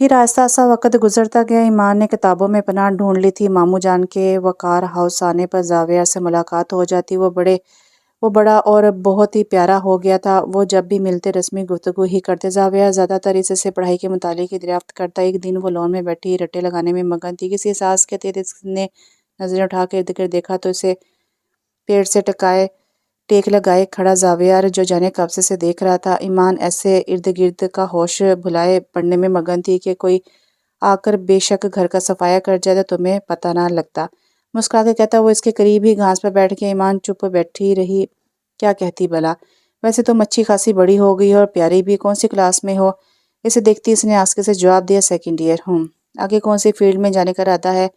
پھر آہستہ آہستہ وقت گزرتا گیا۔ ایمان نے کتابوں میں پناہ ڈھونڈ لی تھی۔ ماموں جان کے وقار ہاؤس آنے پر زاویہ سے ملاقات ہو جاتی۔ وہ بڑا اور بہت ہی پیارا ہو گیا تھا۔ وہ جب بھی ملتے رسمی گفتگو ہی کرتے۔ زاویہ زیادہ تر اس سے پڑھائی کے متعلق ہی دریافت کرتا۔ ایک دن وہ لون میں بیٹھی رٹے لگانے میں مگن تھی۔ کسی احساس کے تحت اس نے نظریں اٹھا کے ارد گرد دیکھا تو اسے پیڑ سے ٹیک لگائے کھڑا زاویہ جو جانے کب سے دیکھ رہا تھا۔ ایمان ایسے ارد گرد کا ہوش بھلائے پڑھنے میں مگن تھی کہ کوئی آ کر بے شک گھر کا صفایا کر جائے تو تمہیں پتہ نہ لگتا۔ مسکرا کے کہتا۔ وہ اس کے قریب ہی گھاس پر بیٹھ کے ایمان چپ بیٹھی رہی۔ کیا کہتی بھلا؟ ویسے تم اچھی خاصی بڑی ہو گئی ہو اور پیاری بھی۔ کون سی کلاس میں ہو؟ اسے دیکھتی اس نے آسکے سے جواب دیا، سیکنڈ ایئر ہوں۔ آگے کون سی فیلڈ میں جانے کا ارادہ ہے؟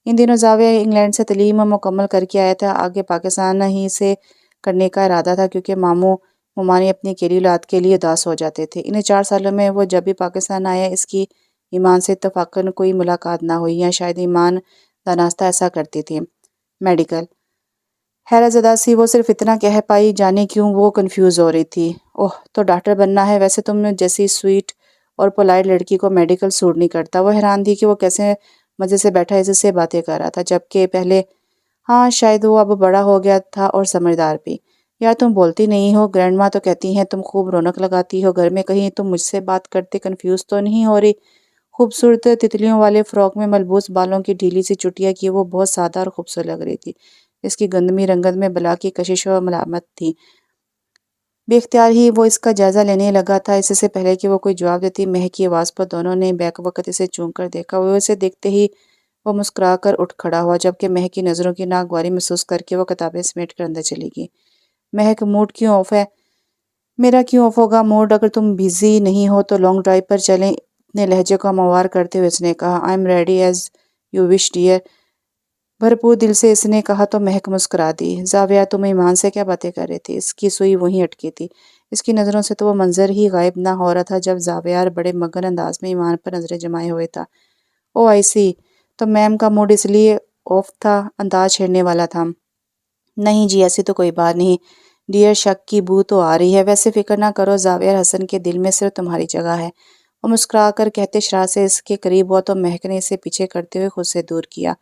ان دنوں زاویہ انگلینڈ سے تعلیم مکمل کر کے آیا تھا۔ آگے پاکستان ہی سے کرنے کا ارادہ تھا کیونکہ ممانی اپنی اکیلی اولاد کے لیے اداس ہو جاتے تھے۔ ان 4 سالوں میں وہ جب بھی پاکستان آیا اس کی ایمان سے اتفاقاً کوئی ملاقات نہ ہوئی، یا شاید ایمان دانستہ ایسا کرتی تھی۔ میڈیکل حیرت زدہ سی وہ صرف اتنا کہہ پائی، جانے کیوں وہ کنفیوز ہو رہی تھی۔ اوہ تو ڈاکٹر بننا ہے؟ ویسے تم جیسی سویٹ اور پولائٹ لڑکی کو میڈیکل سوٹ نہیں کرتا۔ وہ حیران تھی کہ وہ کیسے مزے سے بیٹھا اس سے باتیں کر رہا تھا، جبکہ پہلے ہاں شاید وہ اب بڑا ہو گیا تھا اور سمجھدار بھی۔ یار تم بولتی نہیں ہو؟ گرینڈ ماں تو کہتی ہیں تم خوب رونق لگاتی ہو گھر میں، کہیں تم مجھ سے بات کرتے کنفیوز تو نہیں ہو رہی؟ خوبصورت تتلیوں والے فراک میں ملبوس بالوں کی ڈھیلی سی چٹیا کی وہ بہت سادہ اور خوبصورت لگ رہی تھی۔ اس کی گندمی رنگت میں بلا کی کشش و ملامت تھی۔ بے اختیار ہی وہ اس کا جائزہ لینے لگا تھا۔ اس سے پہلے کہ وہ کوئی جواب دیتی، مہک کی آواز پر دونوں نے بیک وقت اسے چونک کر دیکھا۔ وہ اسے دیکھتے ہی وہ مسکرا کر اٹھ کھڑا ہوا، جبکہ مہک کی نظروں کی ناگواری محسوس کر کے وہ کتابیں سمیٹ کر اندر چلی گئی۔ مہک موڈ کیوں آف ہے؟ میرا کیوں آف ہوگا موڈ؟ اگر تم بزی نہیں ہو تو لانگ ڈرائیو پر چلیں، اپنے لہجے کو ہموار کرتے ہوئے اس نے کہا۔ I am ready as you wish dear. بھرپور دل سے اس نے کہا تو مہک مسکرا دی۔ زاویہ تم ایمان سے کیا باتیں کر رہے تھے؟ اس کی سوئی وہیں اٹکی تھی۔ اس کی نظروں سے تو وہ منظر ہی غائب نہ ہو رہا تھا جب زاویہ بڑے مگن انداز میں ایمان پر نظریں جمائے ہوئے تھا۔ او آئی سی، تو میم کا موڈ اس لیے آف تھا، انداز چھیڑنے والا تھا۔ نہیں جی ایسی تو کوئی بات نہیں ڈیئر، شک کی بو تو آ رہی ہے۔ ویسے فکر نہ کرو، زاویہ حسن کے دل میں صرف تمہاری جگہ ہے۔ وہ مسکرا کر کہتے شرارت سے اس کے قریب ہوا تو مہک نے اسے پیچھے کرتے ہوئے خود سے دور کیا۔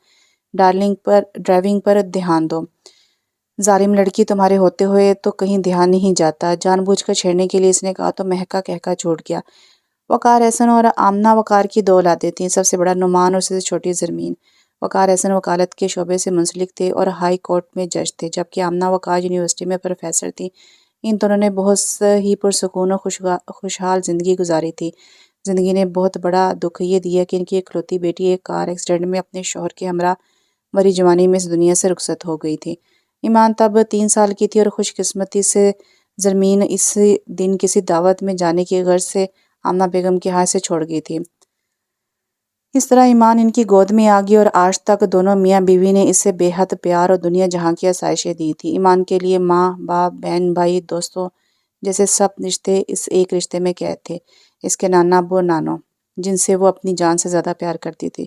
ڈرائیونگ پر دھیان دو۔ ظالم لڑکی، تمہارے ہوتے ہوئے تو کہیں دھیان نہیں جاتا۔ جان بوجھ کر چھیڑنے کے لیے اس نے کہا تو مہک کا کہکا چھوٹ گیا۔ وقار احسن اور آمنہ وقار کی 2 اولادیں تھیں، سب سے بڑا نعمان اور سب سے چھوٹی زرمین۔ وقار احسن وکالت کے شعبے سے منسلک تھے اور ہائی کورٹ میں جج تھے، جبکہ آمنہ وقار یونیورسٹی میں پروفیسر تھیں۔ ان دونوں نے بہت ہی پرسکون اور خوشحال زندگی گزاری تھی۔ زندگی نے بہت بڑا دکھ یہ دیا کہ ان کی اکلوتی بیٹی ایک کار ایکسیڈنٹ میں اپنے شوہر کے ہمراہ مری جوانی میں اس دنیا سے رخصت ہو گئی تھی۔ ایمان تب 3 سال کی تھی اور خوش قسمتی سے زرمین اس دن کسی دعوت میں جانے کی غرض سے آمنہ بیگم کے ہاتھ سے چھوڑ گئی تھی۔ اس طرح ایمان ان کی گود میں آ گئی اور آج تک دونوں میاں بیوی نے اسے بے حد پیار اور دنیا جہاں کی آسائشیں دی تھی۔ ایمان کے لیے ماں، باپ، بہن، بھائی، دوستوں جیسے سب رشتے اس ایک رشتے میں قید تھے، اس کے نانا ابو اور نانو، جن سے وہ اپنی جان سے زیادہ پیار کرتی تھی۔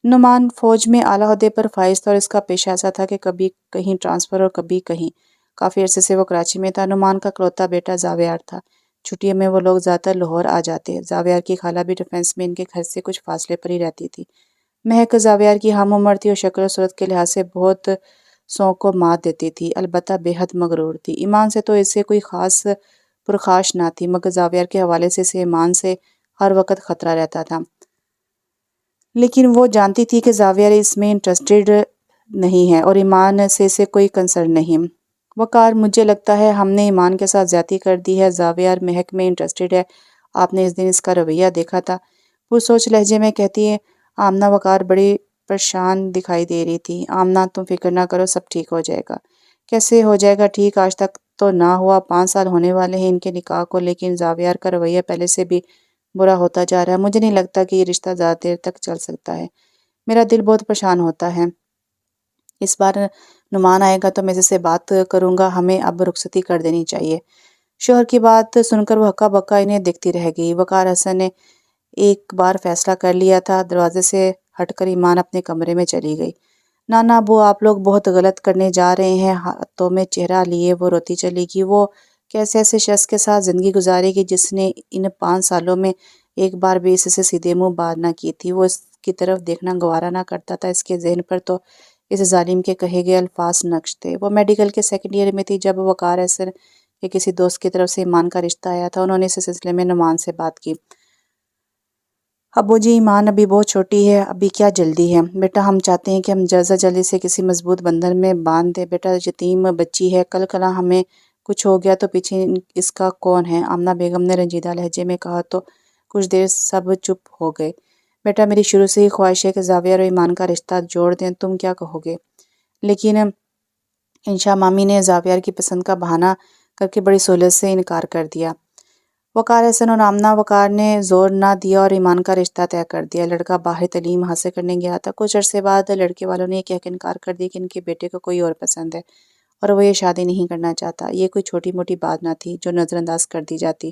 نعمان فوج میں اعلیٰ عہدے پر فائز تھا اور اس کا پیشہ ایسا تھا کہ کبھی کہیں ٹرانسفر اور کبھی کہیں۔ کافی عرصے سے وہ کراچی میں تھا۔ نعمان کا اکلوتا بیٹا زاویار تھا۔ چھٹیوں میں وہ لوگ زیادہ تر لاہور آ جاتے۔ زاویار کی خالہ بھی ڈیفنس میں ان کے گھر سے کچھ فاصلے پر ہی رہتی تھی۔ مہک زاویار کی ہم عمر تھی اور شکل و صورت کے لحاظ سے بہت سو کو مات دیتی تھی، البتہ بے حد مغرور تھی۔ ایمان سے تو اسے کوئی خاص پرخاش نہ تھی، مگر زاویار کے حوالے سے اسے ایمان سے ہر وقت خطرہ رہتا تھا۔ لیکن وہ جانتی تھی کہ زاویار اس میں انٹرسٹڈ نہیں ہے اور ایمان سے اسے کوئی کنسرن نہیں۔ وقار، مجھے لگتا ہے ہم نے ایمان کے ساتھ زیادتی کر دی ہے۔ زاویار مہک میں انٹرسٹڈ ہے، آپ نے اس دن اس کا رویہ دیکھا تھا؟ پرسوچ لہجے میں کہتی ہے آمنہ۔ وقار بڑی پریشان دکھائی دے رہی تھی۔ آمنہ تم فکر نہ کرو، سب ٹھیک ہو جائے گا۔ کیسے ہو جائے گا ٹھیک؟ آج تک تو نہ ہوا، 5 سال ہونے والے ہیں ان کے نکاح کو، لیکن زاویار کا رویہ پہلے سے بھی برا ہوتا جا رہا ہے۔ مجھے نہیں لگتا کہ یہ رشتہ زیادہ دیر تک چل سکتا ہے۔ میرا دل بہت پریشان ہوتا ہے۔ اس بار نعمان آئے گا تو میں اس سے بات کروں گا، ہمیں اب رخصتی کر دینی چاہیے۔ شوہر کی بات سن کر وہ ہکا بکا انہیں دیکھتی رہ گئی۔ وقار حسن نے ایک بار فیصلہ کر لیا تھا۔ دروازے سے ہٹ کر ایمان اپنے کمرے میں چلی گئی۔ نانا ابو، آپ لوگ بہت غلط کرنے جا رہے ہیں۔ ہاتھوں میں چہرہ لیے وہ روتی چلی گئی۔ وہ کیسے ایسے شخص کے ساتھ زندگی گزارے گی جس نے ان 5 سالوں میں ایک بار بھی اس سے سیدھے منہ بات نہ کی تھی۔ وہ اس کی طرف دیکھنا گوارا نہ کرتا تھا۔ اس کے ذہن پر تو اس ظالم کے کہے گئے الفاظ نقش تھے۔ وہ میڈیکل کے سیکنڈ ایئر میں تھی جب وقار احسن کے کسی دوست کی طرف سے ایمان کا رشتہ آیا تھا۔ انہوں نے اس سلسلے میں نعمان سے بات کی۔ ابو جی، ایمان ابھی بہت چھوٹی ہے، ابھی کیا جلدی ہے؟ بیٹا ہم چاہتے ہیں کہ ہم جلدی سے کسی مضبوط بندھن میں باندھ دیں۔ بیٹا یتیم بچی ہے، کل کلا ہمیں کچھ ہو گیا تو پیچھے اس کا کون ہے؟ آمنہ بیگم نے رنجیدہ لہجے میں کہا تو کچھ دیر سب چپ ہو گئے۔ بیٹا میری شروع سے ہی خواہش ہے کہ زاویہ اور ایمان کا رشتہ جوڑ دیں، تم کیا کہو گے؟ لیکن انشا مامی نے زاویہ کی پسند کا بہانہ کر کے بڑی سہولت سے انکار کر دیا۔ وقار احسن اور آمنہ وقار نے زور نہ دیا اور ایمان کا رشتہ طے کر دیا۔ لڑکا باہر تعلیم حاصل کرنے گیا تھا۔ کچھ عرصے بعد لڑکے والوں نے یہ کہہ کے انکار کر دیا کہ ان کے بیٹے کو کوئی اور پسند ہے اور وہ یہ شادی نہیں کرنا چاہتا۔ یہ کوئی چھوٹی موٹی بات نہ تھی جو نظر انداز کر دی جاتی۔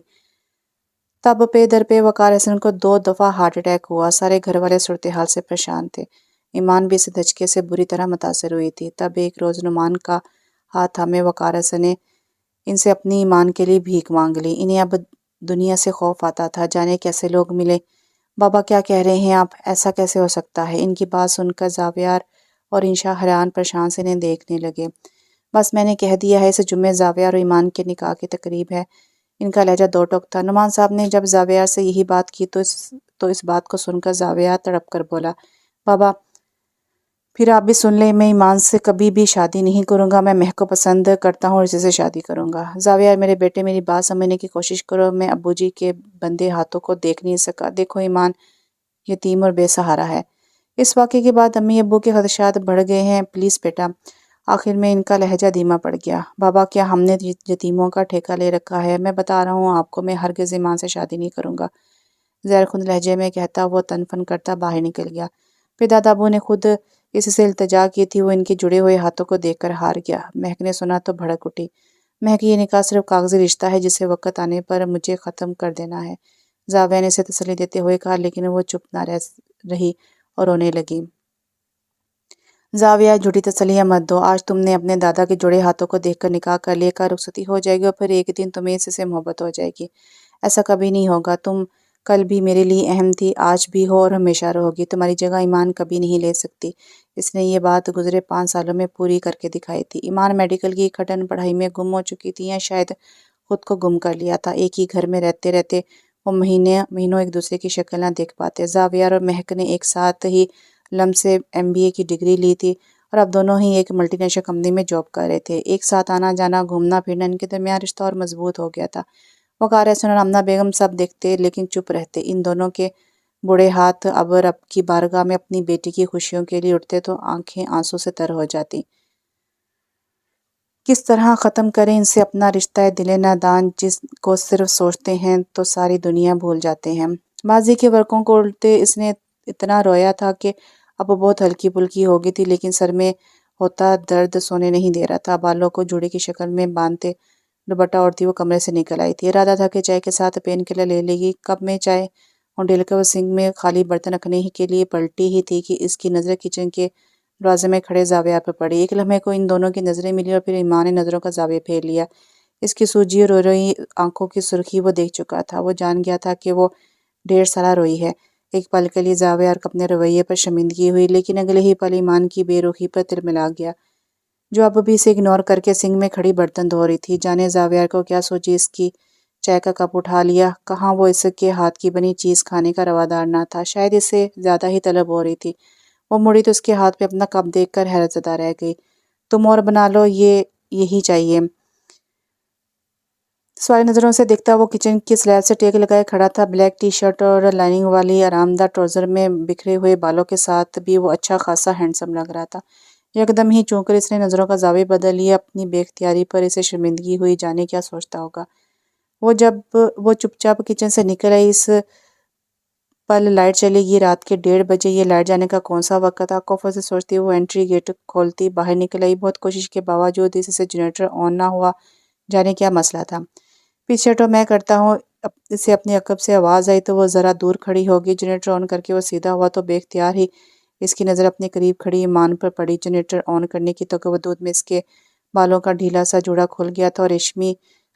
تب پہ در پہ وقار احسن کو 2 دفعہ ہارٹ اٹیک ہوا۔ سارے گھر والے صورتحال سے پریشان تھے۔ ایمان بھی اس دھچکے سے بری طرح متاثر ہوئی تھی۔ تب ایک روز نعمان کا ہاتھ تھامے وقار احسن نے ان سے اپنی ایمان کے لیے بھیک مانگ لی۔ انہیں اب دنیا سے خوف آتا تھا، جانے کیسے لوگ ملے۔ بابا کیا کہہ رہے ہیں آپ؟ ایسا کیسے ہو سکتا ہے؟ ان کی بات سن کر زاویہ اور انشا حیران پریشان سے انہیں دیکھنے لگے۔ بس میں نے کہہ دیا ہے، اس جمعے زاویہ اور ایمان کے نکاح کی تقریب ہے۔ ان کا لہجہ دو ٹوک تھا۔ نعمان صاحب نے جب زاویہ سے یہی بات کی تو اس بات کو سن کر زاویہ تڑپ کر بولا، بابا پھر آپ بھی سن لیں، میں ایمان سے کبھی بھی شادی نہیں کروں گا۔ میں مہک کو پسند کرتا ہوں اور اسی سے شادی کروں گا۔ زاویہ میرے بیٹے میری بات سمجھنے کی کوشش کرو، میں ابو جی کے بندے ہاتھوں کو دیکھ نہیں سکا۔ دیکھو ایمان یتیم اور بے سہارا ہے۔ اس واقعے کے بعد امی ابو کے خدشات بڑھ گئے ہیں، پلیز بیٹا۔ آخر میں ان کا لہجہ دھیما پڑ گیا۔ بابا کیا ہم نے یتیموں کا ٹھیکہ لے رکھا ہے؟ میں بتا رہا ہوں آپ کو، میں ہرگز ایمان سے شادی نہیں کروں گا، زہرخند لہجے میں کہتا وہ تن فن کرتا باہر نکل گیا۔ پھر دادا ابو نے خود اس سے التجا کی تھی، وہ ان کے جڑے ہوئے ہاتھوں کو دیکھ کر ہار گیا۔ مہک نے سنا تو بھڑک اٹھی، مہک یہ نکاح صرف کاغذی رشتہ ہے جسے وقت آنے پر مجھے ختم کر دینا ہے۔ زاویہ نے اسے تسلی دیتے ہوئے کہا، لیکن وہ چپ نہ رہی اور رونے لگی۔ زاویہ جھوٹی تسلیاں مت دو، آج تم نے اپنے دادا کے جڑے ہاتھوں کو دیکھ کر نکاح کر لے کر رخصتی ہو جائے گی اور پھر ایک دن تمہیں اس سے محبت ہو جائے گی۔ ایسا کبھی نہیں ہوگا، تم کل بھی میرے لیے اہم تھی، آج بھی ہو اور ہمیشہ رہو گی۔ تمہاری جگہ ایمان کبھی نہیں لے سکتی۔ اس نے یہ بات گزرے 5 سالوں میں پوری کر کے دکھائی تھی۔ ایمان میڈیکل کی کھٹن پڑھائی میں گم ہو چکی تھی یا شاید خود کو گم کر لیا تھا۔ ایک ہی گھر میں رہتے رہتے وہ مہینوں ایک دوسرے کی شکل نہ دیکھ پاتے۔ زاویہ اور مہک نے ایک ساتھ ہی لم سے MBA کی ڈگری لی تھی اور اب دونوں ہی ایک ملٹی نیشنل کمپنی میں جاب کر رہے تھے۔ ایک ساتھ آنا جانا، گھومنا پھرنا، ان کے درمیان رشتہ اور مضبوط ہو گیا تھا۔ وقار احسن اور آمنہ بیگم سب دیکھتے لیکن چپ رہتے۔ ان دونوں کے بوڑھے ہاتھ اب رب کی بارگاہ میں اپنی بیٹی کی خوشیوں کے لیے اٹھتے تو آنکھیں آنسو سے تر ہو جاتی۔ کس طرح ختم کریں ان سے اپنا رشتہ دل نادان، جس کو صرف سوچتے ہیں تو ساری دنیا بھول جاتے ہیں۔ ماضی کے ورقوں کو الٹتے اس نے اتنا رویا تھا کہ اب وہ بہت ہلکی پھلکی ہو گئی تھی، لیکن سر میں ہوتا درد سونے نہیں دے رہا تھا۔ بالوں کو جوڑے کی شکل میں باندھتے دوپٹہ اوڑھتی وہ کمرے سے نکل آئی تھی۔ ارادہ تھا کہ چائے کے ساتھ پین کلر لے لے گی۔ کپ میں چائے اور ڈال کر وہ سنک میں خالی برتن رکھنے کے لیے پلٹی ہی تھی کہ اس کی نظر کچن کے دروازے میں کھڑے زاویہ پر پڑی۔ ایک لمحے کو ان دونوں کی نظریں ملی اور پھر ایمان نے نظروں کا زاویہ پھیر لیا۔ اس کی سوجی اور رو رہی آنکھوں کی سرخی وہ دیکھ چکا تھا۔ وہ جان گیا تھا کہ وہ 1.5 سالہ روئی ہے۔ ایک پل کے لیے زاویہ کو اپنے رویے پر شرمندگی ہوئی، لیکن اگلے ہی پل ایمان کی بے رخی پر تلملا گیا، جو اب بھی اسے اگنور کر کے سنک میں کھڑی برتن دھو رہی تھی۔ جانے زاویہ کو کیا سوچی، اس کی چائے کا کپ اٹھا لیا۔ کہاں وہ اس کے ہاتھ کی بنی چیز کھانے کا روادار نہ تھا، شاید اسے زیادہ ہی طلب ہو رہی تھی۔ وہ مڑی تو اس کے ہاتھ پہ اپنا کپ دیکھ کر حیرت زدہ رہ گئی۔ تم اور بنا لو، یہی چاہیے۔ سوالی نظروں سے دیکھتا وہ کچن کی سلیب سے ٹیک لگائے کھڑا تھا۔ بلیک ٹی شرٹ اور لائننگ والی آرام دہ ٹراؤزر میں بکھرے ہوئے بالوں کے ساتھ بھی وہ اچھا خاصا ہینڈسم لگ رہا تھا۔ یکدم ہی چونکر اس نے نظروں کا زاویہ بدل لیا۔ اپنی بے اختیاری پر اسے شرمندگی ہوئی، جانے کیا سوچتا ہوگا جب وہ چپ چاپ کچن سے نکل آئی۔ اس پل لائٹ چلے گی، رات کے 1:30 بجے، یہ لائٹ جانے کا کون سا وقت تھا؟ خوف سے سوچتی وہ انٹری گیٹ کھولتی باہر نکل آئی۔ بہت کوشش کے باوجود اس سے جنریٹر آن نہ ہوا، جانے کیا مسئلہ تھا۔ پیچھے ہٹو، میں کرتا ہوں۔ اسے اپنے عقب سے آواز آئی تو وہ ذرا دور کھڑی ہوگی۔ جنریٹر آن کر کے وہ سیدھا ہوا تو بے اختیار ہی اس کی نظر اپنے قریب کھڑی ایمان پر پڑی۔ جنریٹر آن کرنے کی توقع میں اس کے بالوں کا ڈھیلا سا جوڑا کھل گیا تھا اور ریشمی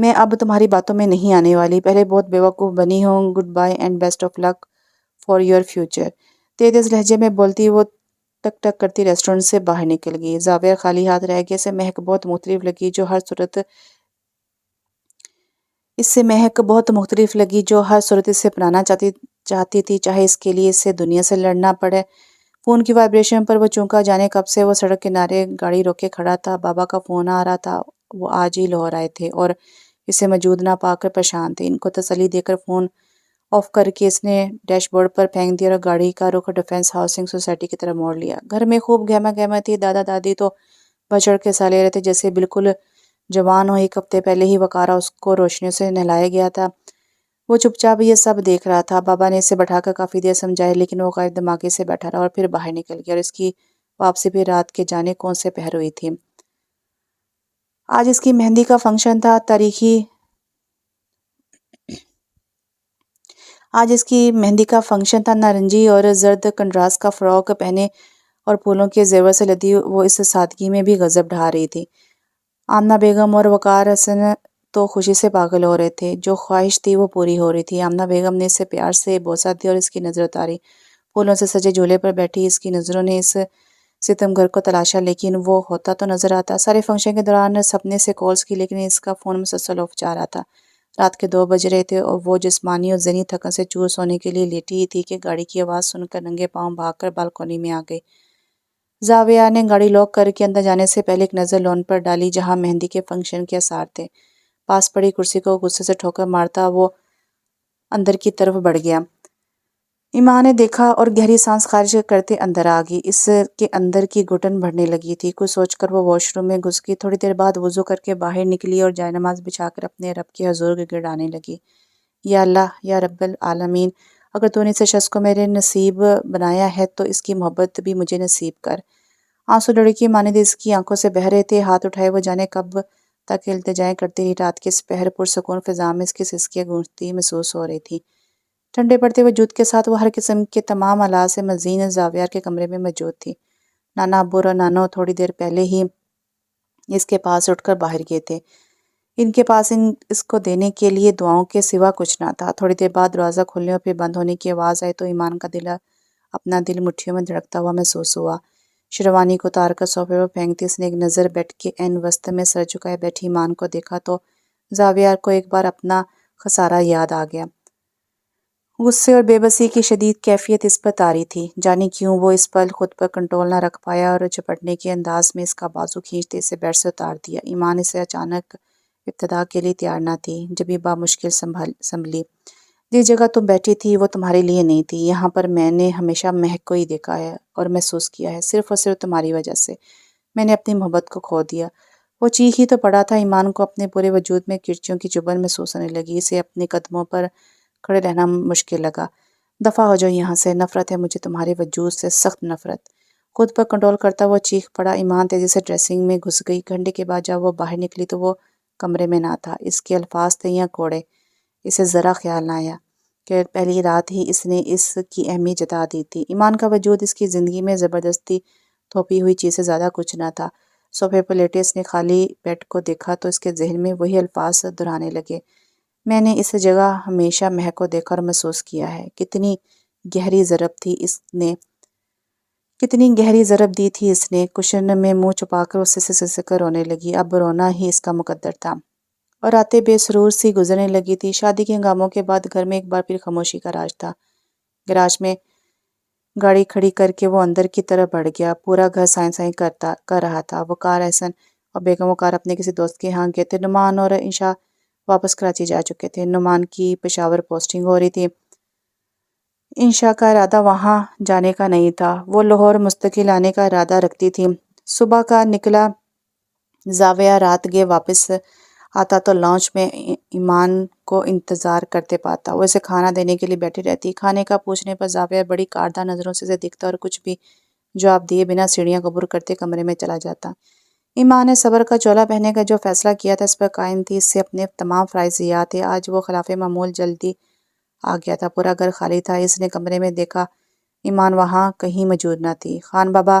میں اب تمہاری باتوں میں نہیں آنے والی، پہلے بہت بیوقوف بنی ہوں، good bye and best of luck for your future. تیز لہجے میں بولتی وہ ٹک ٹک کرتی ریسٹورنٹ سے باہر نکل گئی۔ زاویہ خالی ہاتھ رہ گیا، اسے مہک بہت مختلف لگی جو ہر صورت اس سے اپنانا چاہتی تھی، چاہے اس کے لیے اس سے دنیا سے لڑنا پڑے۔ فون کی وائبریشن پر وہ چونکا، جانے کب سے وہ سڑک کنارے گاڑی روکے کھڑا تھا۔ بابا کا فون آ رہا تھا، وہ آج ہی لاہور آئے تھے اور اسے موجود نہ پا کر پریشان تھے۔ ان کو تسلی دے کر فون آف کر کے اس نے ڈیش بورڈ پر پھینک دیا اور گاڑی کا رخ ڈیفنس ہاؤسنگ سوسائٹی کی طرف موڑ لیا۔ گھر میں خوب گہما گہما تھی، دادا دادی تو بڑھ چڑھ کے حصہ لے رہے تھے جیسے بالکل جوان ہو۔ ایک ہفتے پہلے ہی وقارہ اس کو روشنیوں سے نہلایا گیا تھا، وہ چپ چاپ یہ سب دیکھ رہا تھا۔ بابا نے اسے بٹھا کر کافی دیر سمجھایا لیکن وہ غیر دماغی سے بیٹھا رہا اور پھر باہر نکل گیا، اور اس کی واپسی بھی رات کے جانے کون سے پہر ہوئی تھی۔ آج اس کی مہندی کا فنکشن تھا، نارنجی اور زرد کنٹراسٹ کا فراک پہنے اور پھولوں کے زیور سے لدی وہ اس سادگی میں بھی غضب ڈھا رہی تھی۔ آمنہ بیگم اور وقار حسن تو خوشی سے پاگل ہو رہے تھے، جو خواہش تھی وہ پوری ہو رہی تھی۔ آمنہ بیگم نے اسے پیار سے بوسہ دیا اور اس کی نظر اتاری۔ پھولوں سے سجے جھولے پر بیٹھی اس کی نظروں نے اس ستمگر کو تلاشا، لیکن وہ ہوتا تو نظر آتا۔ سارے فنکشن کے دوران سپنے سے کالز کی، لیکن اس کا فون مسلسل آف جا رہا تھا۔ رات کے 2 بج رہے تھے اور وہ جسمانی اور ذہنی تھکن سے چور سونے کے لیے لیٹی ہی تھی کہ گاڑی کی آواز سن کر ننگے پاؤں بھاگ کر بالکونی میں آ گئی۔ زاویہ نے گاڑی لاک کر کے اندر جانے سے پہلے ایک نظر لان پر ڈالی جہاں مہندی کے فنکشن کے آثار تھے۔ پاس پڑی کرسی کو غصے سے ٹھوکر مارتا وہ اندر کی طرف بڑھ گیا۔ ایمان نے دیکھا اور گہری سانس خارج کرتے اندر آ گئی۔ اس کے اندر کی گھٹن بڑھنے لگی تھی۔ کچھ سوچ کر وہ واش روم میں گھس گئی۔ تھوڑی دیر بعد وضو کر کے باہر نکلی اور جائے نماز بچھا کر اپنے رب کے حضور گڑگڑانے لگی۔ یا اللہ، یا رب العالمین، اگر تو نے اس شخص کو میرے نصیب بنایا ہے تو اس کی محبت بھی مجھے نصیب کر۔ آنسو لڑکی مانند اس کی آنکھوں سے بہہ رہے تھے، ہاتھ اٹھائے وہ جانے کب تک التجائیں کرتی رہی۔ رات کے اس پہر پرسکون فضا میں اس کی سسکیاں گونجتی محسوس ہو رہی تھی۔ ٹھنڈے پڑتے وجود کے ساتھ وہ ہر قسم کے تمام آلات سے مزین زاویہ کے کمرے میں موجود تھی۔ نانا ابو اور نانو تھوڑی دیر پہلے ہی اس کے پاس اٹھ کر باہر گئے تھے۔ ان کے پاس اس کو دینے کے لیے دعاؤں کے سوا کچھ نہ تھا۔ تھوڑی دیر بعد دروازہ کھلنے اور پھر بند ہونے کی آواز آئی تو ایمان کا اپنا دل مٹھیوں میں دھڑکتا ہوا محسوس ہوا۔ شیروانی کو اتار کر صوفے پر پھینکتے اس نے ایک نظر بیڈ کے عین وسط میں سر جھکائے بیٹھی ایمان کو دیکھا تو زاویہ کو ایک بار اپنا خسارہ یاد آ گیا۔ غصے اور بے بسی کی شدید کیفیت اس پر طاری تھی، جانے کیوں وہ اس پل خود پر کنٹرول نہ رکھ پایا اور جھپٹنے کے انداز میں اس کا بازو کھینچتے اسے بیڈ سے اتار دیا۔ ایمان اسے اچانک ابتدا کے لیے تیار نہ تھی، جبھی بامشکل سنبھلی۔ جس جگہ تم بیٹھی تھی وہ تمہارے لیے نہیں تھی، یہاں پر میں نے ہمیشہ مہک کو ہی دیکھا ہے اور محسوس کیا ہے، صرف اور صرف تمہاری وجہ سے میں نے اپنی محبت کو کھو دیا۔ وہ چیخ ہی تو پڑا تھا، ایمان کو اپنے پورے وجود میں کرچیوں کی چبھن محسوس ہونے لگی، اسے اپنے قدموں پر کھڑے رہنا مشکل لگا۔ دفع ہو جاؤ یہاں سے، نفرت ہے مجھے تمہارے وجود سے، سخت نفرت۔ خود پر کنٹرول کرتا وہ چیخ پڑا۔ ایمان تیزی سے ڈریسنگ میں گھس گئی۔ گھنٹے کے بعد جب وہ باہر نکلی تو وہ کمرے میں نہ تھا۔ اس کے الفاظ تھے یا کوڑے، اسے ذرا خیال نہ آیا کہ پہلی رات ہی اس نے اس کی اہمیت جتا دی تھی۔ ایمان کا وجود اس کی زندگی میں زبردستی تھوپی ہوئی چیز سے زیادہ کچھ نہ تھا۔ صوفے پر لیٹے اس نے خالی بیڈ کو دیکھا تو اس کے ذہن میں وہی الفاظ دہرانے لگے، میں نے اس جگہ ہمیشہ مہک کو دیکھا اور محسوس کیا ہے۔ کتنی گہری ضرب دی تھی اس نے۔ کشن میں منہ چھپا کر اس سے سسک کر رونے لگی۔ اب رونا ہی اس کا مقدر تھا اور راتیں بے سرور سی گزرنے لگی تھی۔ شادی کے ہنگاموں کے بعد گھر میں ایک بار پھر خاموشی کا راج تھا۔ گراج میں گاڑی کھڑی کر کے وہ اندر کی طرف بڑھ گیا۔ پورا گھر سائیں سائیں کر رہا تھا۔ وقار احسن اور بیگم وقار اپنے کسی دوست کے ہاں گئے تھے۔ نعمان اور انشا واپس کراچی جا چکے تھے۔ نعمان کی پشاور پوسٹنگ ہو رہی تھی، انشا کا ارادہ وہاں جانے کا نہیں تھا، وہ لاہور مستقل آنے کا ارادہ رکھتی تھی۔ صبح کا نکلا زاویہ رات گئے واپس آتا تو لانچ میں ایمان کو انتظار کرتے پاتا، وہ اسے کھانا دینے کے لیے بیٹھی رہتی۔ کھانے کا پوچھنے پر زاویہ بڑی کاردہ نظروں سے اسے دیکھتا اور کچھ بھی جواب دیے بنا سیڑھیاں عبور کرتے کمرے میں چلا جاتا۔ ایمان نے صبر کا چولا پہننے کا جو فیصلہ کیا تھا اس پر قائم تھی، اس سے اپنے تمام فرائض یاد تھے۔ آج وہ خلاف معمول جلدی آ گیا تھا، پورا گھر خالی تھا۔ اس نے کمرے میں دیکھا، ایمان وہاں کہیں موجود نہ تھی۔ خان بابا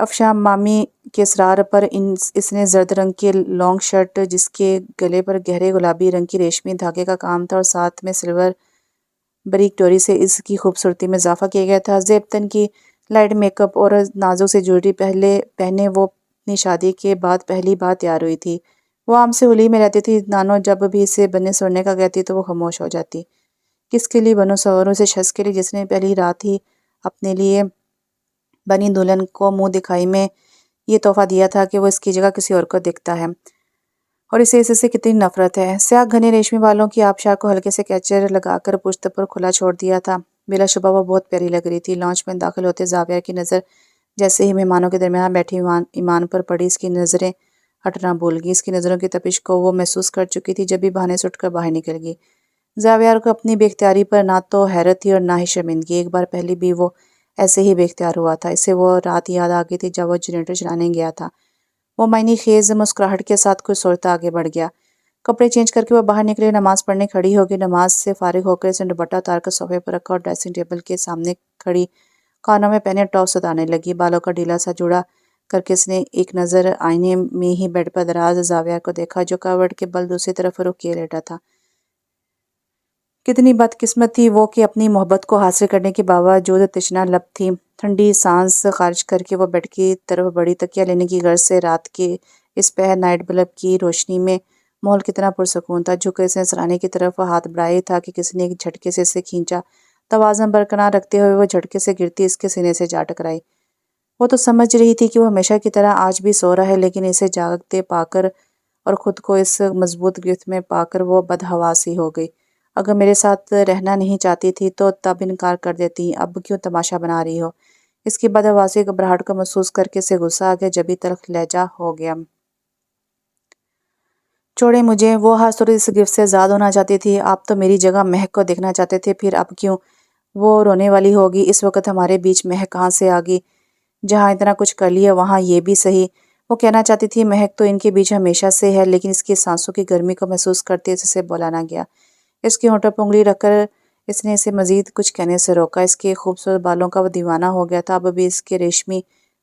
افشاں مامی کے اصرار پر اس نے زرد رنگ کی لانگ شرٹ جس کے گلے پر گہرے گلابی رنگ کی ریشمی دھاگے کا کام تھا اور ساتھ میں سلور بریک ڈوری سے اس کی خوبصورتی میں اضافہ کیا گیا تھا، زیبتن کی لائٹ میک اپ اور نازوں سے جوڑی پہنے وہ اپنی شادی کے بعد پہلی بار تیار ہوئی تھی۔ وہ عام سے ہولی میں رہتی تھی، نانو جب بھی اسے بننے سننے کا کہتی تو وہ خاموش ہو جاتی۔ کس کے لیے بنو سنوروں؟ سے شخص کے لیے جس نے پہلی رات ہی اپنے لیے بنی دلہن کو منہ دکھائی میں یہ تحفہ دیا تھا کہ وہ اس کی جگہ کسی اور کو دیکھتا ہے اور اسے سے کتنی نفرت ہے۔ سیاہ گھنے ریشمی بالوں کی آبشار کو ہلکے سے کیچر لگا کر پشت پر کھلا چھوڑ دیا تھا۔ بلا شبہ وہ بہت پیاری لگ رہی تھی۔ لانچ میں داخل ہوتے زاویہ کی نظر جیسے ہی مہمانوں کے درمیان بیٹھی ایمان پر پڑی، اس کی نظریں ہٹنا بھول گئی۔ اس کی نظروں کی تپش کو وہ محسوس کر چکی تھی جب بھی بہانے سے اٹھ کر باہر نکل گئی۔ زاویہ کو اپنی بے اختیاری پر نہ تو حیرت تھی اور نہ ہی شرمندگی۔ ایک بار پہلے بھی وہ ایسے ہی بے اختیار ہوا تھا۔ اسے وہ رات یاد آ گئی تھی جب وہ جنریٹر چلانے گیا تھا۔ وہ معنی خیز مسکراہٹ کے ساتھ کچھ سوچتا آگے بڑھ گیا۔ کپڑے چینج کر کے وہ باہر نکلے، نماز پڑھنے کھڑی ہو گئی۔ نماز سے فارغ ہو کر اس نے دوپٹہ اتار کر صوفے پر رکھا اور ڈریسنگ ٹیبل کے سامنے کھڑی کانوں میں پہنے ٹاپ ستانے لگی۔ بالوں کا ڈھیلا سا جوڑا کر کے اس نے ایک نظر آئینے میں ہی بیڈ پر دراز زاویہ کو دیکھا جو کروٹ کے بل دوسری طرف رخ کیے لیٹا تھا۔ کتنی بدقسمت تھی وہ کہ اپنی محبت کو حاصل کرنے کے باوجود تشنہ لب تھی۔ ٹھنڈی سانس خارج کر کے وہ بیڈ کی طرف بڑھی، تکیہ لینے کی غرض سے۔ رات کے اس پہر نائٹ بلب کی روشنی میں ماحول کتنا پرسکون تھا۔ جھک کر اس نے سرانے کی طرف ہاتھ بڑھائے تھا کہ کسی نے ایک جھٹکے سے اسے کھینچا۔ توازن برقرار رکھتے ہوئے وہ جھٹکے سے گرتی اس کے سینے سے جا ٹکرائی۔ وہ تو سمجھ رہی تھی کہ وہ ہمیشہ کی طرح آج بھی سو رہا ہے، لیکن اسے جاگتے پا کر اور خود کو اس مضبوط گرفت میں پا کر وہ بدحواس ہو گئی۔ اگر میرے ساتھ رہنا نہیں چاہتی تھی تو تب انکار کر دیتی، اب کیوں تماشا بنا رہی ہو؟ اس کی بدحواسی گھبراہٹ کو محسوس کر کے اسے غصہ آ گیا، جبھی تلخ لہجہ ہو گیا۔ چھوڑیں مجھے۔ وہ ہر صورت اس گرفت سے آزاد ہونا چاہتی تھی۔ آپ تو میری جگہ مہک کو دیکھنا چاہتے تھے، پھر اب کیوں؟ وہ رونے والی ہوگی۔ اس وقت ہمارے بیچ مہک کہاں سے آ گئی؟ جہاں اتنا کچھ کر لیا وہاں یہ بھی صحیح۔ وہ کہنا چاہتی تھی مہک تو ان کے بیچ ہمیشہ سے ہے، لیکن اس کی سانسوں کی گرمی کو محسوس کرتے اسے بولا نہ گیا۔ اس کے ہونٹوں پر انگلی رکھ کر اس نے اسے مزید کچھ کہنے سے روکا۔ اس کے خوبصورت بالوں کا وہ دیوانہ ہو گیا تھا، اب بھی اس کے ریشمی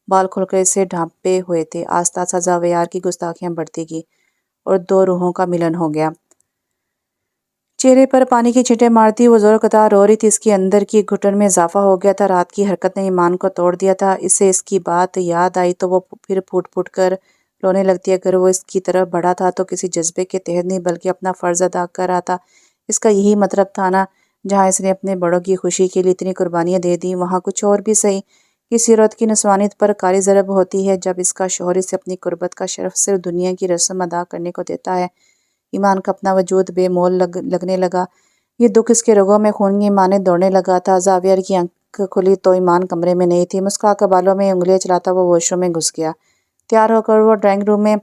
بال کھل کر اسے ڈھانپے ہوئے تھے۔ آہستہ آہستہ زاویہ کی گستاخیاں بڑھتی گئی اور دو روحوں کا ملن ہو گیا۔ چہرے پر پانی کی چھینٹیں مارتی وہ زور قطع رو رہی تھی۔ اس کے اندر کی گھٹن میں اضافہ ہو گیا تھا۔ رات کی حرکت نے ایمان کو توڑ دیا تھا۔ اسے اس کی بات یاد آئی تو وہ پھر پھوٹ پھوٹ کر رونے لگتی۔ اگر وہ اس کی طرف بڑھا تھا تو کسی جذبے کے تحت نہیں، بلکہ اپنا فرض ادا کر رہا تھا۔ اس کا یہی مطلب تھا نا؟ جہاں اس نے اپنے بڑوں کی خوشی کے لیے اتنی قربانیاں دے دیں، وہاں کچھ اور بھی صحیح۔ کسی عورت کی نسوانیت پر کاری ضرب ہوتی ہے جب اس کا شوہر اسے اپنی قربت کا شرف صرف دنیا کی رسم ادا کرنے کو دیتا ہے۔ ایمان کا اپنا وجود بے مول لگنے لگا۔ یہ دکھ اس کے رگوں میں خون کی مانند دوڑنے لگا تھا۔ زاویہ کی آنکھ کھلی تو ایمان کمرے میں نہیں تھی۔ مسکرا کر بالوں میں انگلیاں چلاتا وہ واش روم میں گھس گیا۔ تیار ہو کر وہ ڈرائنگ روم میں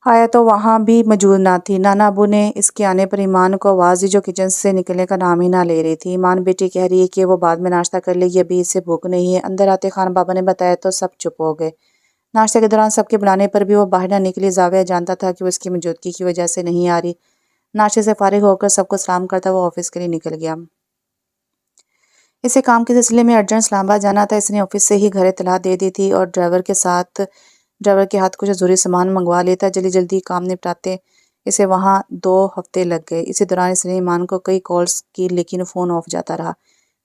آیا تو وہاں بھی موجود نہ تھی۔ نانا ابو نے اس کے آنے پر ایمان کو آواز دی جو کچن سے نکلنے کا نام ہی نہ لے رہی تھی۔ ایمان بیٹی کہہ رہی ہے کہ وہ بعد میں ناشتہ کر لے گی، ابھی اسے بھوک نہیں ہے۔ اندر آتے خان بابا نے بتایا تو سب چپ ہو گئے۔ ناشتے کے دوران سب کے بلانے پر بھی وہ باہر نہ نکلی۔ زاویہ جانتا تھا کہ وہ اس کی موجودگی کی وجہ سے نہیں آ رہی۔ ناشتے سے فارغ ہو کر سب کو سلام کرتا وہ آفس کے لیے نکل گیا۔ اسے کام کے سلسلے میں ارجنٹ اسلام آباد جانا تھا۔ اس نے آفس سے ہی گھر اطلاع دے دی تھی اور ڈرائیور کے ہاتھ کچھ ضروری سامان منگوا لیا تھا۔ جلدی جلدی کام نپٹاتے اسے وہاں 2 ہفتے لگ گئے۔ اسی دوران اس نے ایمان کو کئی کالز کی، لیکن فون آف جاتا رہا۔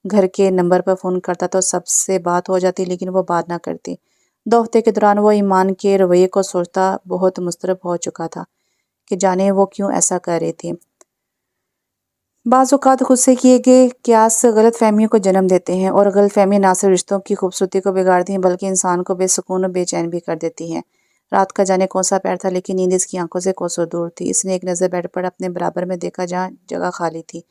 گھر کے نمبر پر فون کرتا تو سب سے بات ہو جاتی، لیکن وہ بات نہ کرتی۔ 2 ہفتے کے دوران وہ ایمان کے رویے کو سوچتا بہت مضطرب ہو چکا تھا کہ جانے وہ کیوں ایسا کر رہی تھی۔ بعض اوقات خود سے کیے گئے قیاس غلط فہمیوں کو جنم دیتے ہیں، اور غلط فہمیاں نہ صرف رشتوں کی خوبصورتی کو بگاڑتی ہیں بلکہ انسان کو بے سکون اور بے چین بھی کر دیتی ہیں۔ رات کا جانے کون سا پہر تھا، لیکن نیند اس کی آنکھوں سے کوسوں دور تھی۔ اس نے ایک نظر بیڈ پر اپنے برابر میں دیکھا جہاں جگہ خالی تھی۔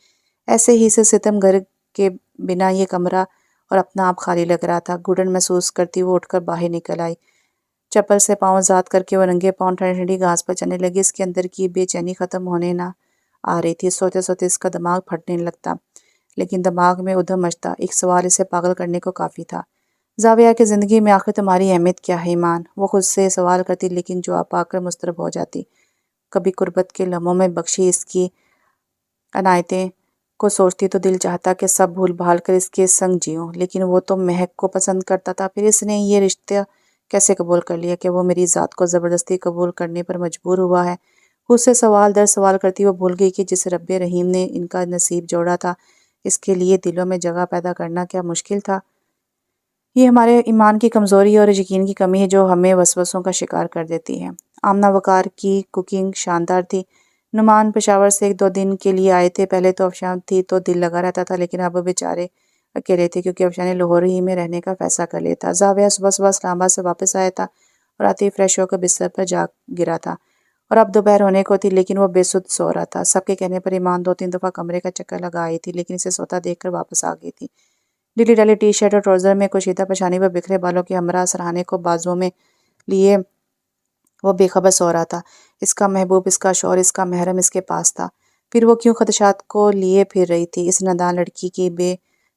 ایسے ہی اسے ستم گھر کے بنا یہ کمرہ اور اپنا آپ خالی لگ رہا تھا۔ گھٹن محسوس کرتی وہ اٹھ کر باہر نکل آئی۔ چپل سے پاؤں آزاد کر کے وہ ننگے پاؤں ٹھنڈی ٹھنڈی گھاس پر چلنے لگی۔ اس کے اندر کی بے چینی ختم ہونے نہ آ رہی تھی۔ سوتے سوتے اس کا دماغ پھٹنے لگتا، لیکن دماغ میں ادھم مچتا۔ ایک سوال اسے پاگل کرنے کو کافی تھا۔ زاویہ کی زندگی میں آخر تمہاری اہمیت کیا ہے ایمان؟ وہ خود سے سوال کرتی، لیکن جواب پا کر مضطرب ہو جاتی۔ کبھی قربت کے لمحوں میں بخشی اس کی عنایتیں کو سوچتی تو دل چاہتا کہ سب بھول بھال کر اس کے سنگ جیوں، لیکن وہ تو مہک کو پسند کرتا تھا۔ پھر اس نے یہ رشتہ کیسے قبول کر لیا کہ وہ میری ذات کو زبردستی قبول کرنے پر مجبور ہوا ہے؟ خود سے سوال در سوال کرتی وہ بھول گئی کہ جس رب رحیم نے ان کا نصیب جوڑا تھا، اس کے لیے دلوں میں جگہ پیدا کرنا کیا مشکل تھا؟ یہ ہمارے ایمان کی کمزوری اور یقین کی کمی ہے جو ہمیں وسوسوں کا شکار کر دیتی ہے۔ آمنہ وقار کی کوکنگ شاندار تھی۔ نعمان پشاور سے 1-2 دن کے لیے آئے تھے۔ پہلے تو افشاں تھی تو دل لگا رہتا تھا، لیکن اب بیچارے اکیلے تھے کیونکہ افشاں نے لاہور ہی میں رہنے کا فیصلہ کر لیا تھا۔ زاویہ صبح صبح اسلام آباد سے واپس آیا تھا اور آتے ہی فریش ہو کر بستر پر جا گرا تھا، اور اب دوپہر ہونے کو تھی لیکن وہ بے سدھ سو رہا تھا۔ سب کے کہنے پر ایمان 2-3 دفعہ کمرے کا چکر لگا آئی تھی، لیکن اسے سوتا دیکھ کر واپس آ گئی تھی۔ ڈھیلی ڈھالی ٹی شرٹ اور ٹراؤزر میں کشیدہ پیشانی پر بکھرے بالوں کے ہمراہ سرہانے کو بازوؤں میں لیے وہ بے خبر سو رہا تھا۔ اس کا محبوب، اس کا شوہر، اس کا محرم اس کے پاس تھا، پھر وہ کیوں خدشات کو لیے پھر رہی تھی؟ اس نادان لڑکی کی بے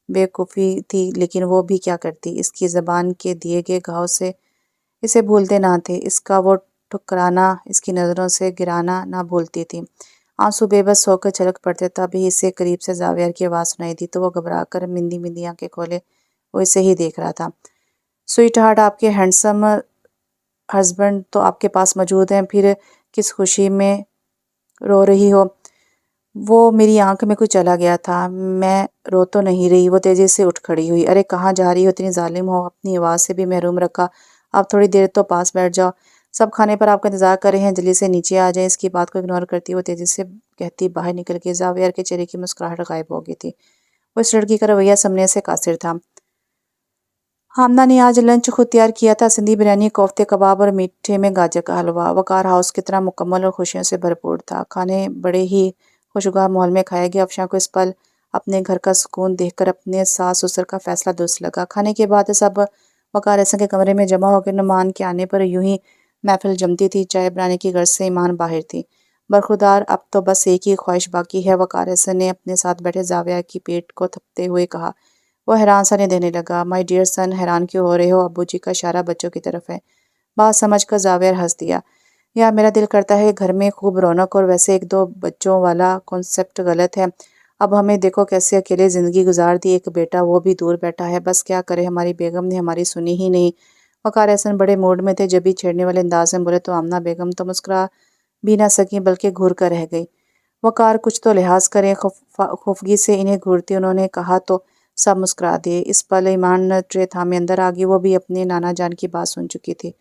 وقوفی تھی، لیکن وہ بھی کیا کرتی؟ اس کی زبان کے دیے گئے گھاؤ سے اسے بھولتے نہ تھے، اس کا وہ ٹھکرانا، اس کی نظروں سے گرانا نہ بھولتی تھی۔ آنسو بے بس ہو کر چھلک پڑتے، تبھی اسے قریب سے زاویہ کی آواز سنائی دی تو وہ گھبرا کر مندی مندی آنکھیں کھولے، وہ اسے ہی دیکھ رہا تھا۔ سویٹ ہارٹ، آپ کے ہینڈسم ہسبینڈ تو آپ کے پاس موجود ہیں، پھر کس خوشی میں رو رہی ہو؟ وہ میری آنکھ میں کچھ چلا گیا تھا۔ میں رو تو نہیں رہی۔ وہ تیزی سے اٹھ کھڑی ہوئی۔ ارے کہاں جا رہی ہو؟ اتنی ظالم ہو، اپنی آواز سے بھی محروم رکھا۔ آپ تھوڑی دیر تو پاس بیٹھ جاؤ، سب کھانے پر آپ کا انتظار کر رہے ہیں، جلدی سے نیچے آ جائیں۔ اس کی بات کو اگنور کرتی وہ تیزی سے کہتی باہر نکل گئی۔ زاویہ کے چہرے کی مسکراہٹ غائب ہو گئی تھی، وہ اس لڑکی کا رویہ سمجھنے سے قاصر تھا۔ آمنہ نے آج لنچ خود تیار کیا تھا، سندھی بریانی، کوفتے کباب اور میٹھے میں گاجر کا حلوہ۔ وقار ہاؤس کتنا مکمل اور خوشیوں سے بھرپور تھا۔ کھانے بڑے ہی خوشگوار ماحول میں کھایا گیا۔ افشاں کو اس پل اپنے گھر کا سکون دیکھ کر اپنے ساس سسر کا فیصلہ درست لگا۔ کھانے کے بعد سب وقار احسن کے کمرے میں جمع ہو گئے۔ نعمان کے آنے پر یوں ہی محفل جمتی تھی۔ چائے بنانے کی غرض سے ایمان باہر تھی۔ برخوردار اب تو بس ایک ہی خواہش باقی ہے، وقار احسن نے اپنے ساتھ بیٹھے زاویہ کی پیٹ کو تھپتے ہوئے کہا۔ وہ حیران سا دینے لگا۔ مائی ڈیئر سن، حیران کیوں ہو رہے ہو؟ ابو جی کا اشارہ بچوں کی طرف ہے۔ بات سمجھ کر زاویہ ہنس دیا۔ یار میرا دل کرتا ہے گھر میں خوب رونق، اور ویسے 1-2 بچوں والا کنسپٹ غلط ہے۔ اب ہمیں دیکھو کیسے اکیلے زندگی گزار دی، ایک بیٹا وہ بھی دور بیٹھا ہے، بس کیا کرے، ہماری بیگم نے ہماری سنی ہی نہیں۔ وقار احسن بڑے موڈ میں تھے، جب بھی چھیڑنے والے انداز میں بولے تو آمنہ بیگم تو مسکرا بھی نہ سکیں بلکہ گھور کر رہ گئی۔ وقار کچھ تو لحاظ کریں، خفگی سے انہیں گھورتے انہوں نے کہا تو سب مسکرا دیے۔ اس پل ایمان ٹرے تھامے اندر آ گئی، وہ بھی اپنے نانا جان کی بات سن چکی تھی۔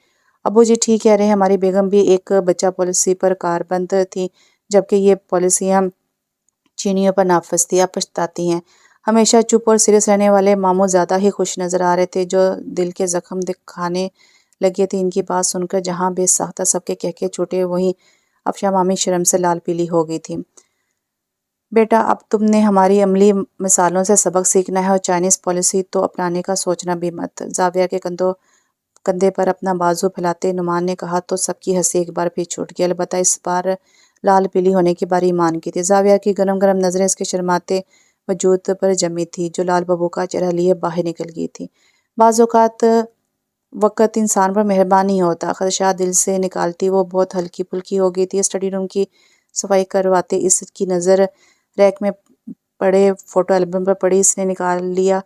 ابو جی ٹھیک کہہ رہے ہیں، ہماری بیگم بھی ایک بچہ پالیسی پر کاربند تھی، جبکہ یہ پالیسیاں چینیوں پر نافذ تھی۔ اب پچھتاتی ہیں۔ ہمیشہ چپ اور سیریس رہنے والے ماموں زیادہ ہی خوش نظر آ رہے تھے، جو دل کے زخم دکھانے لگے تھے۔ ان کی بات سن کر جہاں بے ساختہ سب کے کہکے چھوٹے، وہیں افشاں مامی شرم سے لال پیلی ہو گئی تھی۔ بیٹا اب تم نے ہماری عملی مثالوں سے سبق سیکھنا ہے، اور چائنیز پالیسی تو اپنانے کا سوچنا بھی مت۔ زاویہ کے کندھے پر اپنا بازو پھیلاتے نعمان نے کہا تو سب کی ہنسی ایک بار پھر چھوٹ گئی، البتہ اس بار لال پیلی ہونے کی باری ایمان کی تھی۔ زاویہ کی گرم گرم نظریں اس کے شرماتے وجود پر جمی تھی، جو لال ببو کا چہرہ لیے باہر نکل گئی تھی۔ بعض اوقات وقت انسان پر مہربان نہیں ہوتا، خدشات دل سے نکالتی وہ بہت ہلکی پھلکی ہو گئی تھی۔ اسٹڈی روم کی صفائی کرواتے اس کی نظر ریک میں پڑے فوٹو البم پر پڑی، اس نے نکال لیا۔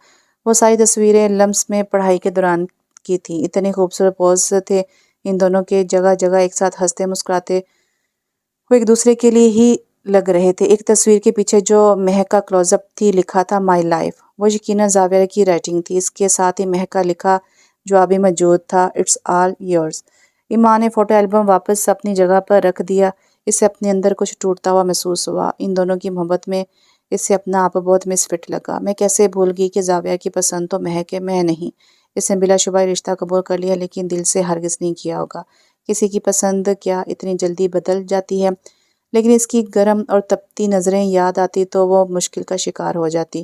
وہ ساری تصویریں لمس میں پڑھائی کے دوران کی تھیں۔ اتنے خوبصورت پوز تھے ان دونوں کے، جگہ جگہ ایک ساتھ ہنستے مسکراتے وہ ایک دوسرے کے لیے ہی لگ رہے تھے۔ ایک تصویر کے پیچھے جو مہک کا کلوز اپ تھی، لکھا تھا مائی لائف، وہ یقیناً زاویہ کی رائٹنگ تھی۔ اس کے ساتھ ہی مہک کا لکھا جواب بھی موجود تھا، اٹس آل یورز۔ ایمان نے فوٹو البم واپس اپنی جگہ پر رکھ دیا۔ اسے اپنے اندر کچھ ٹوٹتا ہوا محسوس ہوا۔ ان دونوں کی محبت میں اسے اپنا آپ بہت مس فٹ لگا۔ میں کیسے بھول گئی کہ زاویہ کی پسند تو مہک ہے، میں نہیں۔ اس نے بلا شبہ رشتہ قبول کر لیا، لیکن دل سے ہرگز نہیں کیا ہوگا۔ کسی کی پسند کیا اتنی جلدی بدل جاتی ہے؟ لیکن اس کی گرم اور تپتی نظریں یاد آتی تو وہ مشکل کا شکار ہو جاتی۔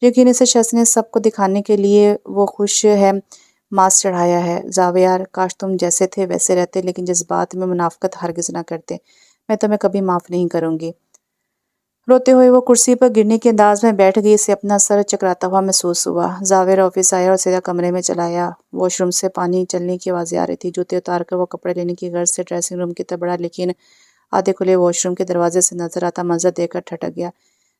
یقین اس شخص نے سب کو دکھانے کے لیے وہ خوش ہے ماسک چڑھایا ہے۔ زاویہ کاش تم جیسے تھے ویسے رہتے، لیکن جذبات میں منافقت ہرگز نہ کرتے۔ میں تمہیں کبھی معاف نہیں کروں گی۔ روتے ہوئے وہ کرسی پر گرنے کے انداز میں بیٹھ گئی، اسے اپنا سر چکراتا ہوا محسوس ہوا۔ زاویہ آفس آیا اور سیدھا کمرے میں چلا آیا۔ واش روم سے پانی چلنے کی آوازیں آ رہی تھی۔ جوتے اتار کر وہ کپڑے لینے کی غرض سے ڈریسنگ روم کی طرف بڑھا، لیکن آدھے کھلے واش روم کے دروازے سے نظر آتا منظر دیکھ کر ٹھٹک گیا۔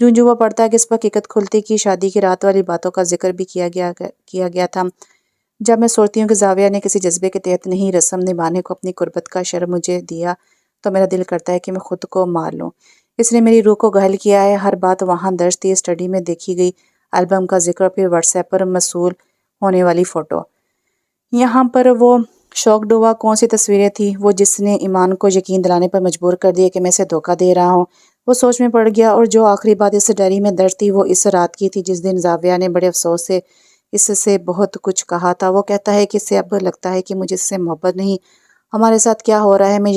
جو وہ پڑھتا ہے کہ اس پر حقیقت کھلتی کہ شادی کی رات والی باتوں کا ذکر بھی کیا گیا تھا۔ جب میں سوچتی ہوں کہ زاویہ نے کسی جذبے کے تحت نہیں رسم نبھانے کو اپنی قربت کا شرم مجھے دیا تو میرا دل کرتا ہے کہ میں خود کو مار لوں۔ اس نے میری روح کو گھل کیا ہے۔ ہر بات وہاں درج تھی، اسٹڈی میں دیکھی گئی البم کا ذکر، پھر واٹس ایپ پر موصول ہونے والی فوٹو۔ یہاں پر وہ شوق ڈوبا کون سی تصویریں تھیں وہ جس نے ایمان کو یقین دلانے پر مجبور کر دیا کہ میں اسے دھوکہ دے رہا ہوں۔ وہ سوچ میں پڑ گیا، اور جو آخری بات اس ڈائری میں درج تھی وہ اس رات کی تھی جس دن زاویہ نے بڑے افسوس سے اس سے بہت کچھ کہا تھا۔ وہ کہتا ہے کہ اسے اب لگتا ہے کہ مجھے اس سے محبت نہیں، ہمارے ساتھ کیا ہو رہا ہے، میں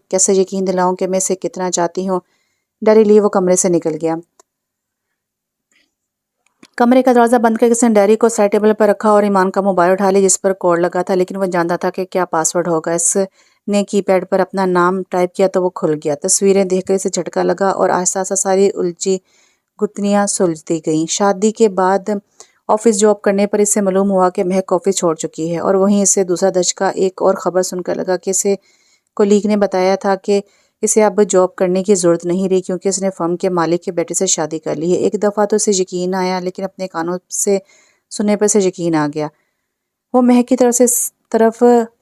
کیسے یقین دلاؤں کہ میں اسے کتنا چاہتی ہوں۔ ڈائری لیے وہ کمرے سے نکل گیا۔ کمرے کا دروازہ بند کر کے اس نے ڈائری کو سائڈ ٹیبل پر رکھا اور ایمان کا موبائل اٹھا لیا جس پر کوڈ لگا تھا، لیکن وہ جانتا تھا کہ کیا پاس ورڈ ہوگا۔ اس نے کی پیڈ پر اپنا نام ٹائپ کیا تو وہ کھل گیا۔ تصویریں دیکھ کر اسے جھٹکا لگا اور آہستہ آہستہ ساری الجھی گتھیاں سلجھتی گئیں۔ شادی کے بعد آفس جاب کرنے پر اسے معلوم ہوا کہ مہک آفس چھوڑ چکی ہے، اور وہیں اسے دوسرا دھچکا ایک اور خبر سن کر لگا کہ اسے کولیگ نے بتایا تھا کہ اسے اب جاب کرنے کی ضرورت نہیں رہی کیونکہ اس نے فرم کے مالک کے بیٹے سے شادی کر لی ہے۔ ایک دفعہ تو اسے یقین آیا، لیکن اپنے کانوں سے سننے پر اسے یقین آ گیا۔ وہ مہک کی طرف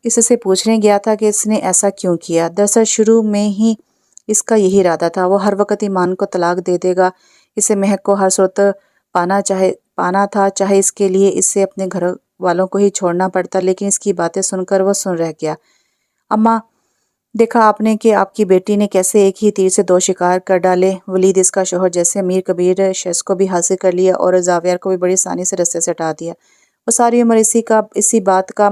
اس سے پوچھنے گیا تھا کہ اس نے ایسا کیوں کیا۔ دراصل شروع میں ہی اس کا یہی ارادہ تھا، وہ ہر وقت ایمان کو طلاق دے دے گا۔ اسے مہک کو ہر صورت پانا تھا، چاہے اس کے لیے اسے اپنے گھر والوں کو ہی چھوڑنا پڑتا، لیکن اس کی باتیں سن کر وہ سن رہ گیا۔ اماں، دیکھا آپ نے کہ آپ کی بیٹی نے کیسے ایک ہی تیر سے دو شکار کر ڈالے۔ ولید اس کا شوہر جیسے امیر کبیر شخص کو بھی حاصل کر لیا اور زاویہ کو بھی بڑی آسانی سے رستے سے ہٹا دیا۔ وہ ساری عمر اسی بات کا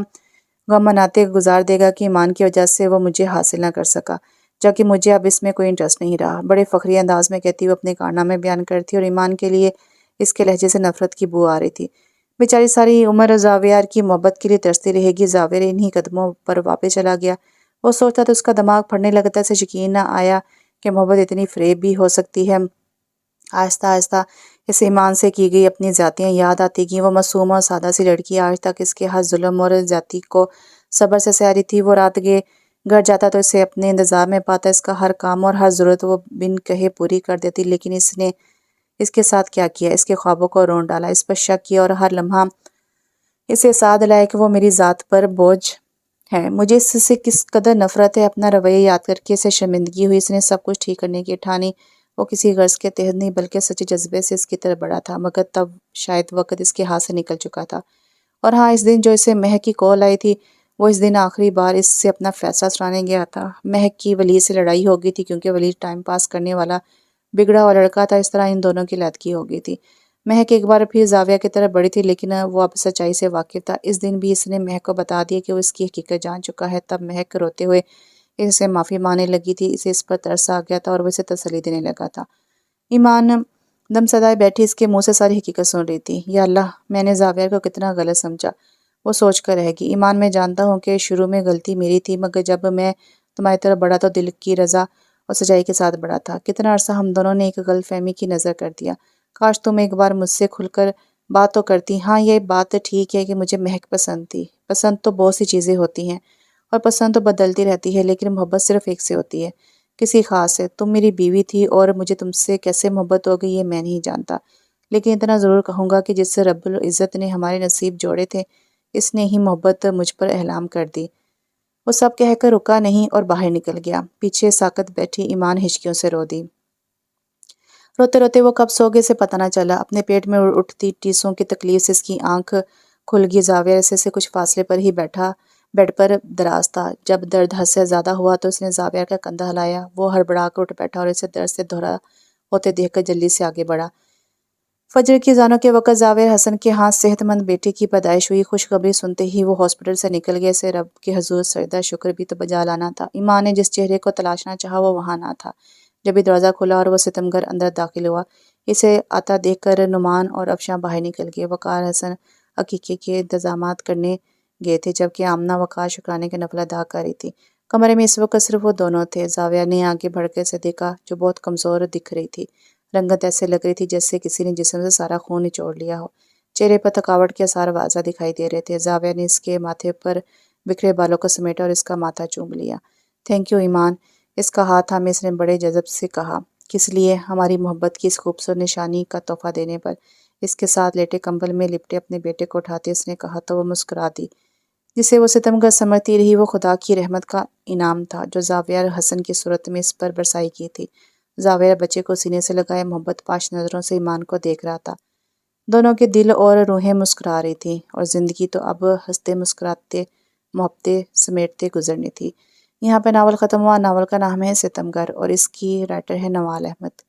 غم مناتے گزار دے گا کہ ایمان کی وجہ سے وہ مجھے حاصل نہ کر سکا، جبکہ مجھے اب اس میں کوئی انٹرسٹ نہیں رہا۔ بڑے فخری انداز میں کہتی وہ اپنے کارنامے بیان کرتی، اور ایمان کے لیے اس کے لہجے سے نفرت کی بو آ رہی تھی۔ بیچاری ساری عمر زاویہ کی محبت کے لیے ترستی رہے گی۔ زاویہ انہی قدموں پر واپس چلا گیا۔ وہ سوچتا تو اس کا دماغ پھٹنے لگتا، اسے یقین نہ آیا کہ محبت اتنی فریب بھی ہو سکتی ہے۔ آہستہ آہستہ اسے ایمان سے کی گئی اپنی زیادتیاں یاد آتی گئیں۔ وہ معصوم اور سادہ سی لڑکی آج تک اس کے ہر ظلم اور زیادتی کو صبر سے سہ رہی تھی۔ وہ رات گھر جاتا تو اسے اپنے انتظار میں پاتا، اس کا ہر کام اور ہر ضرورت وہ بن کہے پوری کر دیتی، لیکن اس نے اس کے ساتھ کیا کیا؟ اس کے خوابوں کو رون ڈالا، اس پر شک کیا، اور ہر لمحہ اسے ساتھ لایا کہ وہ میری ذات پر بوجھ ہے۔ مجھے اس سے کس قدر نفرت ہے۔ اپنا رویہ یاد کر کے اسے شرمندگی ہوئی۔ اس نے سب کچھ ٹھیک کرنے کی ٹھانی۔ وہ کسی غرض کے تحت نہیں بلکہ سچے جذبے سے اس کی طرف بڑھا تھا، مگر تب شاید وقت اس کے ہاتھ سے نکل چکا تھا۔ اور ہاں، اس دن جو اسے مہک کی کال آئی تھی، وہ اس دن آخری بار اس سے اپنا فیصلہ سنانے گیا تھا۔ مہک کی ولید سے لڑائی ہو گئی تھی کیونکہ ولید ٹائم پاس کرنے والا بگڑا ہوا لڑکا تھا، اس طرح ان دونوں کی علیحدگی ہو گئی تھی۔ مہک ایک بار پھر زاویہ کی طرف بڑھی تھی، لیکن وہ اب سچائی سے واقف تھا۔ اس دن بھی اس نے مہک کو بتا دیا کہ وہ اس کی حقیقت جان چکا ہے۔ تب مہک روتے ہوئے اس سے معافی مانگنے لگی تھی۔ اسے اس پر ترس آ گیا تھا اور وہ اسے تسلی دینے لگا تھا۔ ایمان دم سدائے بیٹھی اس کے منہ سے ساری حقیقت سن رہی تھی۔ یا اللہ، میں نے زاویہ کو کتنا غلط سمجھا، وہ سوچ کر رہ گئی۔ ایمان، میں جانتا ہوں کہ شروع میں غلطی میری تھی، مگر جب میں تمہاری طرف بڑھا تو دل کی رضا اور سچائی کے ساتھ بڑھا تھا۔ کتنا عرصہ ہم دونوں نے ایک غلط فہمی کی نظر کر دیا۔ کاش تم ایک بار مجھ سے کھل کر بات تو کرتی۔ ہاں، یہ بات ٹھیک ہے کہ مجھے مہک پسند تھی۔ پسند تو بہت سی چیزیں ہوتی ہیں اور پسند تو بدلتی رہتی ہے، لیکن محبت صرف ایک سے ہوتی ہے، کسی خاص سے۔ تم میری بیوی تھی اور مجھے تم سے کیسے محبت ہو گئی یہ میں نہیں جانتا، لیکن اتنا ضرور کہوں گا کہ جس سے رب العزت نے ہمارے نصیب جوڑے تھے، اس نے ہی محبت مجھ پر اعلام کر دی۔ وہ سب کہہ کر رکا نہیں اور باہر نکل گیا۔ پیچھے ساکت بیٹھی ایمان ہچکیوں سے رو دی۔ روتے روتے وہ کب سو گئے اسے پتہ نہ چلا۔ اپنے پیٹ میں اٹھتی ٹیسوں کی تکلیف سے اس کی آنکھ کھل گئی۔ زاویہ اسے سے کچھ فاصلے پر ہی بیڈ پر دراز تھا۔ جب درد حد سے زیادہ ہوا تو اس نے زاویہ کا کندھا ہلایا۔ وہ ہڑبڑا کر اٹھ بیٹھا اور اسے درد سے دھرا ہوتے دیکھ کر جلدی سے آگے بڑھا۔ فجر کی اذانوں کے وقت زاویہ حسن کے ہاں صحت مند بیٹے کی پیدائش ہوئی۔ خوشخبری سنتے ہی وہ ہاسپٹل سے نکل گیا۔ اسے رب کے حضور سجدہ شکر بھی تو بجا لانا تھا۔ ایمان نے جس چہرے کو تلاشنا چاہا وہ وہاں نہ تھا۔ جب ہی دروازہ کھلا اور وہ ستمگر اندر داخل ہوا، اسے آتا دیکھ کر نعمان اور افشاں باہر نکل گئے۔ وقار حسن عقیقے کے انتظامات کرنے گئے تھے، جبکہ آمنہ وقار شکرانے کا نفل ادا کر رہی تھی۔ کمرے میں اس وقت صرف وہ دونوں تھے۔ زاویہ نے آگے بڑھ کر اسے دیکھا، جو بہت کمزور دکھ رہی تھی۔ رنگت ایسے لگ رہی تھی جیسے کسی نے جسم سے سارا خون نچوڑ لیا ہو۔ چہرے پر تھکاوٹ کے آثار واضح دکھائی دے رہے تھے۔ زاویہ نے اس کے ماتھے پر بکھرے بالوں کو سمیٹا اور اس کا ماتھا چوم لیا۔ تھینک یو ایمان، اس کا ہاتھ تھامے اس نے بڑے جذب سے کہا۔ کس لیے؟ ہماری محبت کی اس خوبصورت نشانی کا تحفہ دینے پر۔ اس کے ساتھ لیٹے کمبل میں لپٹے اپنے بیٹے کو اٹھاتے اس نے کہا تو وہ مسکرا دی۔ جسے وہ ستمگر سمجھتی رہی وہ خدا کی رحمت کا انعام تھا جو زاویہ حسن کی صورت میں اس پر برسائی کی تھی۔ زاویہ بچے کو سینے سے لگائے محبت پاش نظروں سے ایمان کو دیکھ رہا تھا۔ دونوں کے دل اور روحیں مسکرا رہی تھیں، اور زندگی تو اب ہنستے مسکراتے محبتیں سمیٹتے گزرنی تھی۔ یہاں پہ ناول ختم ہوا۔ ناول کا نام ہے ستمگر اور اس کی رائٹر ہے نوال احمد۔